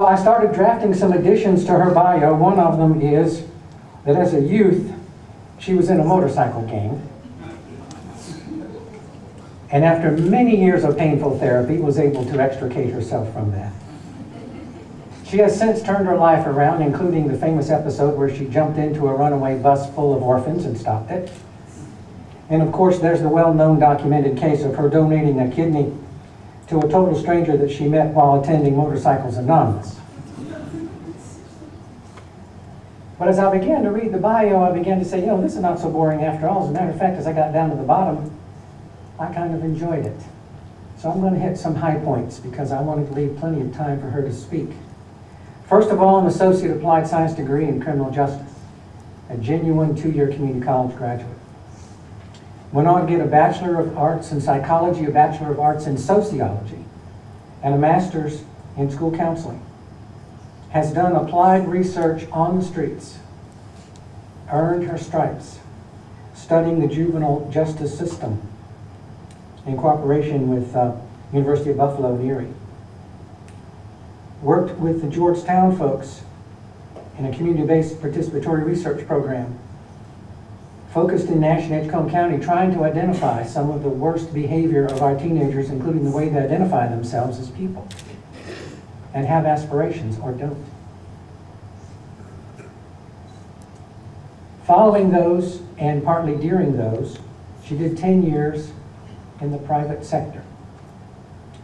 I started drafting some additions to her bio. One of them is that as a youth, she was in a motorcycle gang. And after many years of painful therapy, was able to extricate herself from that. She has since turned her life around, including the famous episode where she jumped into a runaway bus full of orphans and stopped it. And of course, there's the well-known documented case of her donating a kidney to a total stranger that she met while attending Motorcycles Anonymous. But as I began to read the bio, I began to say, this is not so boring after all. As a matter of fact, as I got down to the bottom, I kind of enjoyed it. So I'm going to hit some high points because I wanted to leave plenty of time for her to speak. First of all, an Associate Applied Science degree in Criminal Justice, a genuine 2-year community college graduate. Went on to get a Bachelor of Arts in Psychology, a Bachelor of Arts in Sociology, and a Master's in School Counseling. Has done applied research on the streets, earned her stripes, studying the juvenile justice system in cooperation with University of Buffalo and Erie. Worked with the Georgetown folks in a community-based participatory research program, focused in Nash and Edgecombe County, trying to identify some of the worst behavior of our teenagers, including the way they identify themselves as people and have aspirations or don't. Following those, and partly during those, she did 10 years in the private sector.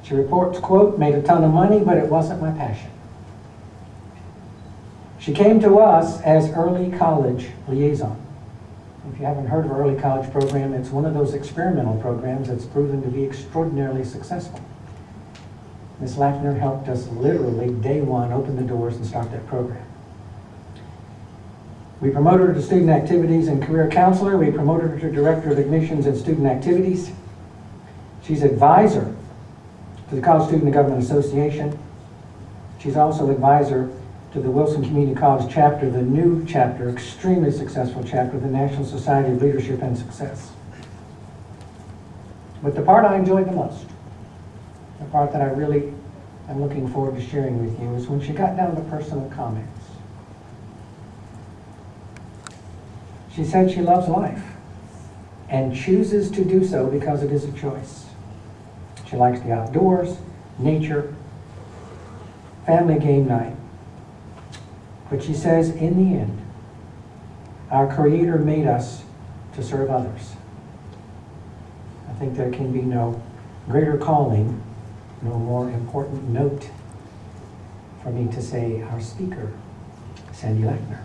She reports, quote, made a ton of money, but it wasn't my passion. She came to us as early college liaison. If you haven't heard of early college program, it's one of those experimental programs that's proven to be extraordinarily successful. Ms. Lackner helped us literally day one open the doors and start that program. We promoted her to student activities and career counselor. We promoted her to director of admissions and student activities. She's advisor to the College Student and Government Association. She's also advisor to the Wilson Community College chapter, the new chapter, extremely successful chapter of the National Society of Leadership and Success. But the part I enjoyed the most, the part that I really am looking forward to sharing with you, is when she got down to personal comments. She said she loves life and chooses to do so because it is a choice. She likes the outdoors, nature, family game night. But she says, in the end, our Creator made us to serve others. I think there can be no greater calling, no more important note for me to say our speaker, Sandy Lackner.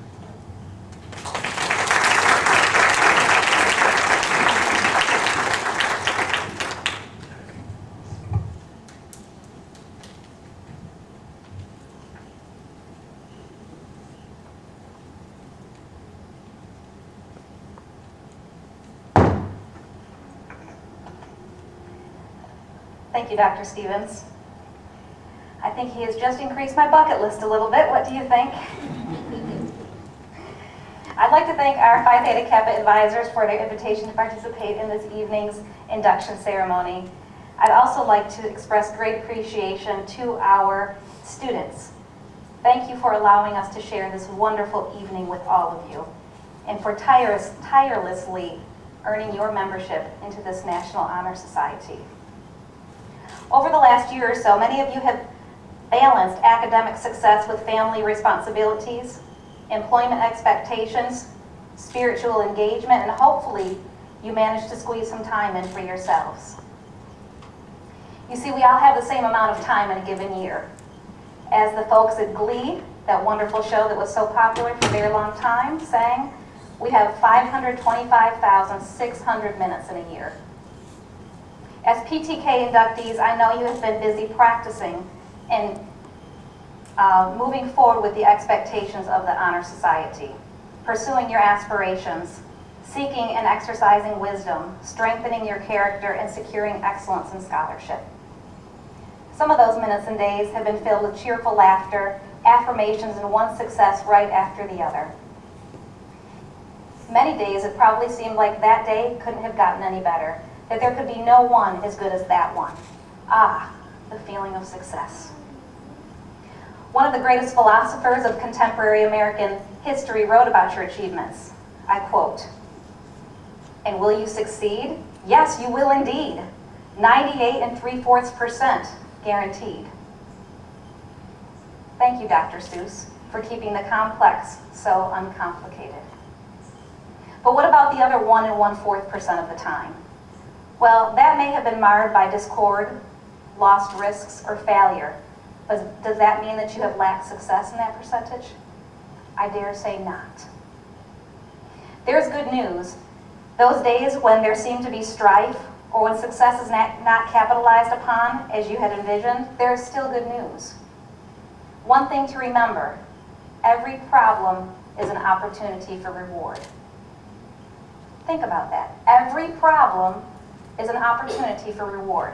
Thank you, Dr. Stevens. I think he has just increased my bucket list a little bit. What do you think? I'd like to thank our Phi Theta Kappa advisors for their invitation to participate in this evening's induction ceremony. I'd also like to express great appreciation to our students. Thank you for allowing us to share this wonderful evening with all of you, and for tirelessly earning your membership into this National Honor Society. Over the last year or so, many of you have balanced academic success with family responsibilities, employment expectations, spiritual engagement, and hopefully you managed to squeeze some time in for yourselves. You see, we all have the same amount of time in a given year. As the folks at Glee, that wonderful show that was so popular for a very long time, sang, we have 525,600 minutes in a year. As PTK inductees, I know you have been busy practicing and moving forward with the expectations of the Honor Society, pursuing your aspirations, seeking and exercising wisdom, strengthening your character, and securing excellence in scholarship. Some of those minutes and days have been filled with cheerful laughter, affirmations, and one success right after the other. Many days it probably seemed like that day couldn't have gotten any better, that there could be no one as good as that one. Ah, the feeling of success. One of the greatest philosophers of contemporary American history wrote about your achievements. I quote, "And will you succeed? Yes, you will indeed. 98.75% guaranteed." Thank you, Dr. Seuss, for keeping the complex so uncomplicated. But what about the other 1 1/4% of the time? Well, that may have been marred by discord, lost risks, or failure. But does that mean that you have lacked success in that percentage? I dare say not. There's good news. Those days when there seemed to be strife, or when success is not capitalized upon as you had envisioned, there is still good news. One thing to remember, every problem is an opportunity for reward. Think about that. Every problem is an opportunity for reward.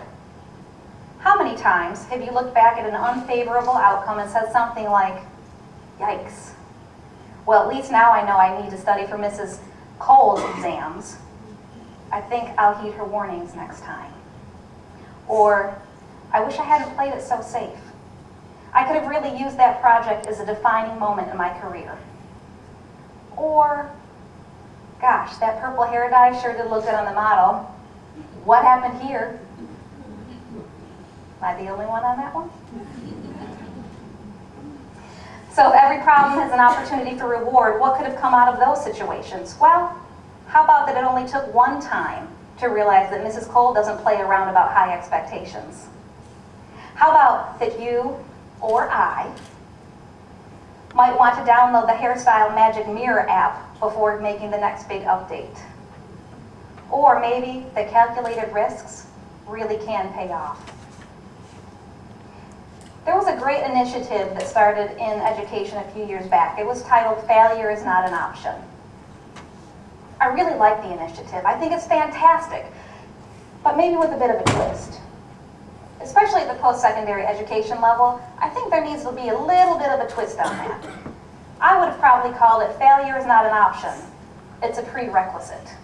How many times have you looked back at an unfavorable outcome and said something like, yikes. Well, at least now I know I need to study for Mrs. Cole's exams. I think I'll heed her warnings next time. Or, I wish I hadn't played it so safe. I could have really used that project as a defining moment in my career. Or, gosh, that purple hair dye sure did look good on the model. What happened here? Am I the only one on that one? So if every problem is an opportunity for reward, what could have come out of those situations? Well, how about that it only took one time to realize that Mrs. Cole doesn't play around about high expectations? How about that you or I might want to download the Hairstyle Magic Mirror app before making the next big update? Or maybe the calculated risks really can pay off. There was a great initiative that started in education a few years back. It was titled "Failure is Not an Option." I really like the initiative. I think it's fantastic, but maybe with a bit of a twist. Especially at the post-secondary education level, I think there needs to be a little bit of a twist on that. I would have probably called it "Failure is Not an Option. It's a Prerequisite."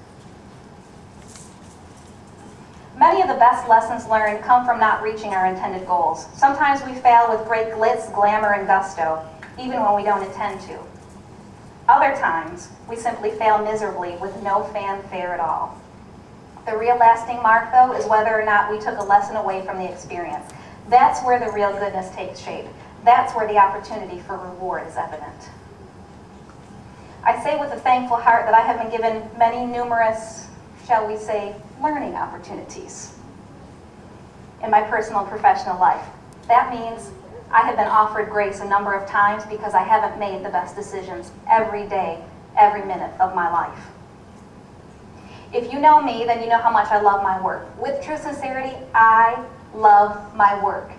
Many of the best lessons learned come from not reaching our intended goals. Sometimes we fail with great glitz, glamour, and gusto, even when we don't intend to. Other times, we simply fail miserably with no fanfare at all. The real lasting mark, though, is whether or not we took a lesson away from the experience. That's where the real goodness takes shape. That's where the opportunity for reward is evident. I say with a thankful heart that I have been given many numerous, shall we say, learning opportunities in my personal and professional life. That means I have been offered grace a number of times because I haven't made the best decisions every day, every minute of my life. If you know me, then you know how much I love my work. With true sincerity, I love my work.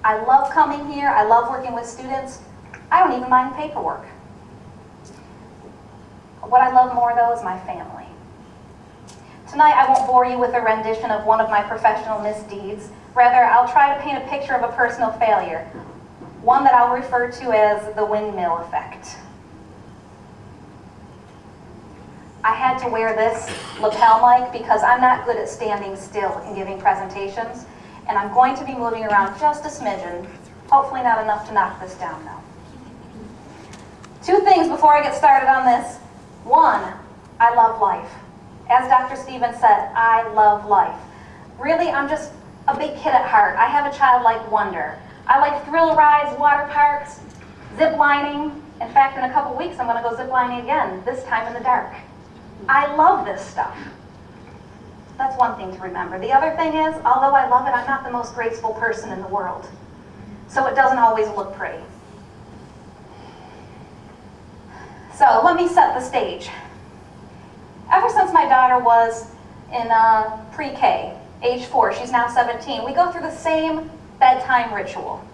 I love coming here. I love working with students. I don't even mind paperwork. What I love more, though, is my family. Tonight, I won't bore you with a rendition of one of my professional misdeeds. Rather, I'll try to paint a picture of a personal failure, one that I'll refer to as the windmill effect. I had to wear this lapel mic because I'm not good at standing still and giving presentations, and I'm going to be moving around just a smidgen, hopefully not enough to knock this down though. Two things before I get started on this. One, I love life. As Dr. Stevens said, I love life. Really, I'm just a big kid at heart. I have a childlike wonder. I like thrill rides, water parks, zip lining. In fact, in a couple weeks, I'm going to go zip lining again, this time in the dark. I love this stuff. That's one thing to remember. The other thing is, although I love it, I'm not the most graceful person in the world. So it doesn't always look pretty. So let me set the stage. Ever since my daughter was in pre-K, age 4, she's now 17, we go through the same bedtime ritual.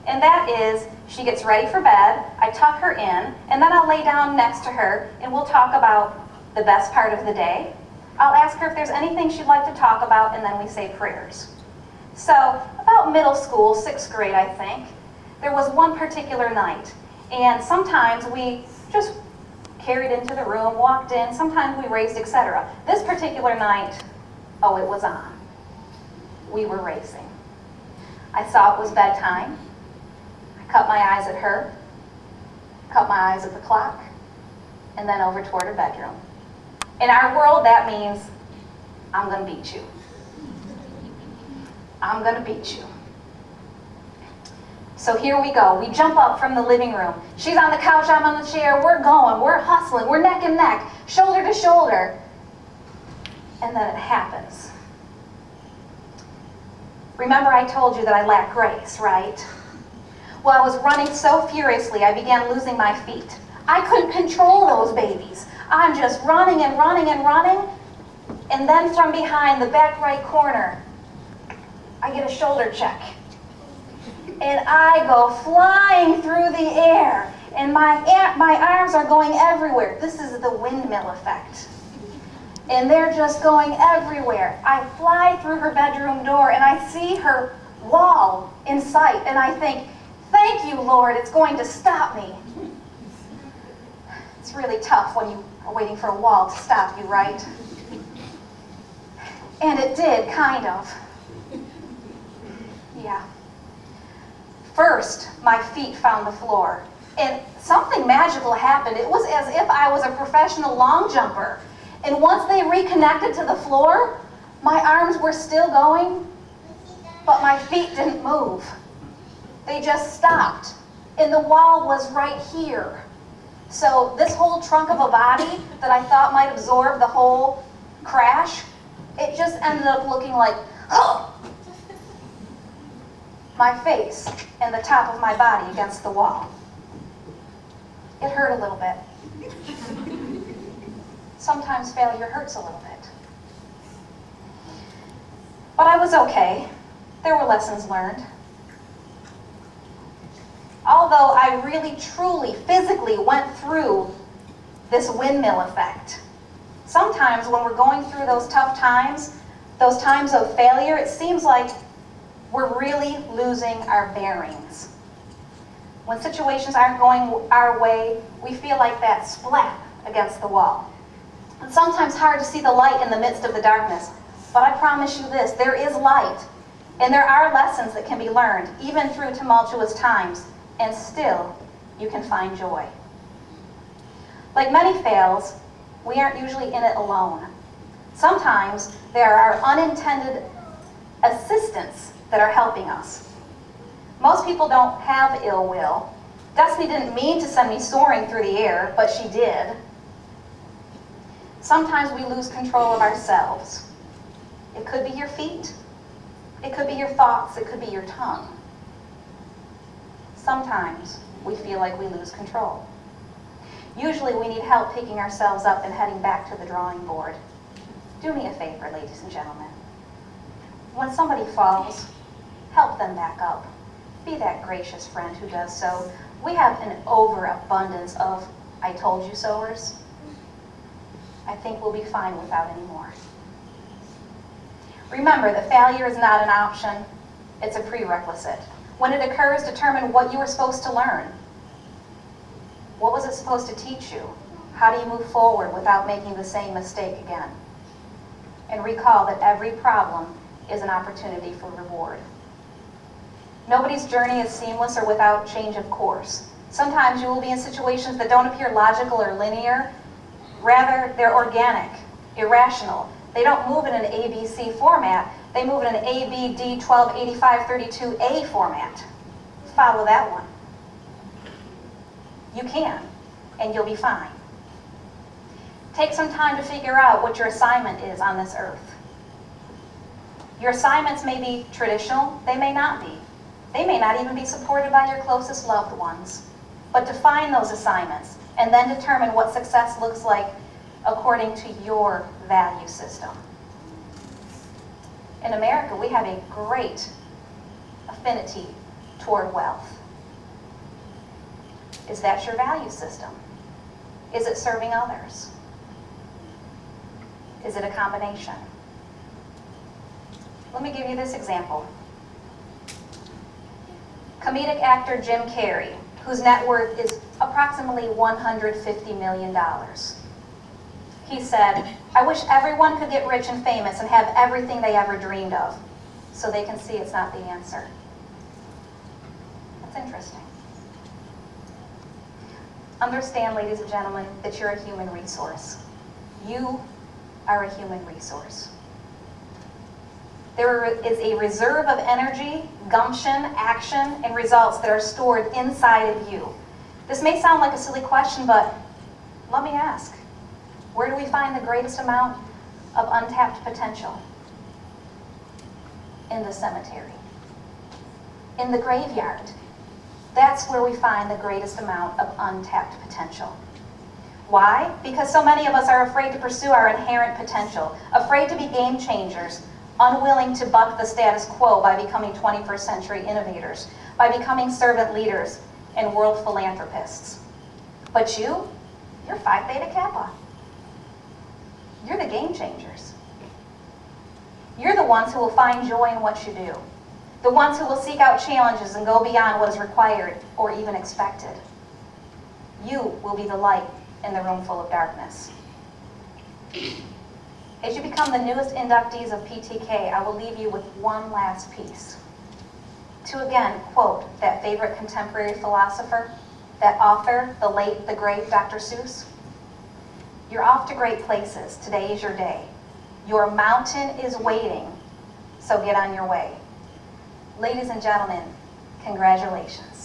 And that is, she gets ready for bed, I tuck her in, and then I'll lay down next to her and we'll talk about the best part of the day. I'll ask her if there's anything she'd like to talk about, and then we say prayers. So about middle school, 6th grade I think, there was one particular night, and sometimes we just carried into the room, walked in, sometimes we raced, etc. This particular night, oh, it was on. We were racing. I saw it was bedtime. I cut my eyes at her, cut my eyes at the clock, and then over toward her bedroom. In our world, that means, I'm going to beat you. I'm going to beat you. So here we go. We jump up from the living room. She's on the couch, I'm on the chair. We're going, we're hustling, we're neck and neck, shoulder to shoulder. And then it happens. Remember I told you that I lack grace, right? Well, I was running so furiously, I began losing my feet. I couldn't control those babies. I'm just running and running and running. And then from behind the back right corner, I get a shoulder check. And I go flying through the air. And my arms are going everywhere. This is the windmill effect. And they're just going everywhere. I fly through her bedroom door and I see her wall in sight. And I think, thank you, Lord, it's going to stop me. It's really tough when you are waiting for a wall to stop you, right? And it did, kind of. Yeah. First, my feet found the floor. And something magical happened. It was as if I was a professional long jumper. And once they reconnected to the floor, my arms were still going, but my feet didn't move. They just stopped. And the wall was right here. So this whole trunk of a body that I thought might absorb the whole crash, it just ended up looking like, oh! My face and the top of my body against the wall. It hurt a little bit. Sometimes failure hurts a little bit. But I was okay. There were lessons learned. Although I really, truly, physically went through this windmill effect. Sometimes when we're going through those tough times, those times of failure, it seems like we're really losing our bearings. When situations aren't going our way, we feel like that splat against the wall. It's sometimes hard to see the light in the midst of the darkness, but I promise you this, there is light, and there are lessons that can be learned, even through tumultuous times, and still you can find joy. Like many fails, we aren't usually in it alone. Sometimes there are unintended assistants that are helping us. Most people don't have ill will. Destiny didn't mean to send me soaring through the air, but she did. Sometimes we lose control of ourselves. It could be your feet. It could be your thoughts. It could be your tongue. Sometimes we feel like we lose control. Usually we need help picking ourselves up and heading back to the drawing board. Do me a favor, ladies and gentlemen. When somebody falls, help them back up. Be that gracious friend who does so. We have an overabundance of I told you soers. I think we'll be fine without any more. Remember that failure is not an option, it's a prerequisite. When it occurs, determine what you were supposed to learn. What was it supposed to teach you? How do you move forward without making the same mistake again? And recall that every problem is an opportunity for reward. Nobody's journey is seamless or without change of course. Sometimes you will be in situations that don't appear logical or linear. Rather, they're organic, irrational. They don't move in an ABC format. They move in an ABD 128532A format. Follow that one. You can, and you'll be fine. Take some time to figure out what your assignment is on this earth. Your assignments may be traditional, they may not be. They may not even be supported by your closest loved ones. But define those assignments and then determine what success looks like according to your value system. In America, we have a great affinity toward wealth. Is that your value system? Is it serving others? Is it a combination? Let me give you this example. Comedic actor Jim Carrey, whose net worth is approximately $150 million. He said, "I wish everyone could get rich and famous and have everything they ever dreamed of, so they can see it's not the answer." That's interesting. understand, ladies and gentlemen, that you're a human resource. You are a human resource. There is a reserve of energy, gumption, action, and results that are stored inside of you. This may sound like a silly question, but let me ask, where do we find the greatest amount of untapped potential? In the cemetery. In the graveyard. That's where we find the greatest amount of untapped potential. Why? Because so many of us are afraid to pursue our inherent potential, afraid to be game changers, unwilling to buck the status quo by becoming 21st century innovators, by becoming servant leaders and world philanthropists. But you're Phi Theta Kappa. You're the game changers. You're the ones who will find joy in what you do. The ones who will seek out challenges and go beyond what is required or even expected. You will be the light in the room full of darkness. As you become the newest inductees of PTK, I will leave you with one last piece. To again quote that favorite contemporary philosopher, that author, the late, the great Dr. Seuss. You're off to great places. Today is your day. Your mountain is waiting, so get on your way. Ladies and gentlemen, congratulations.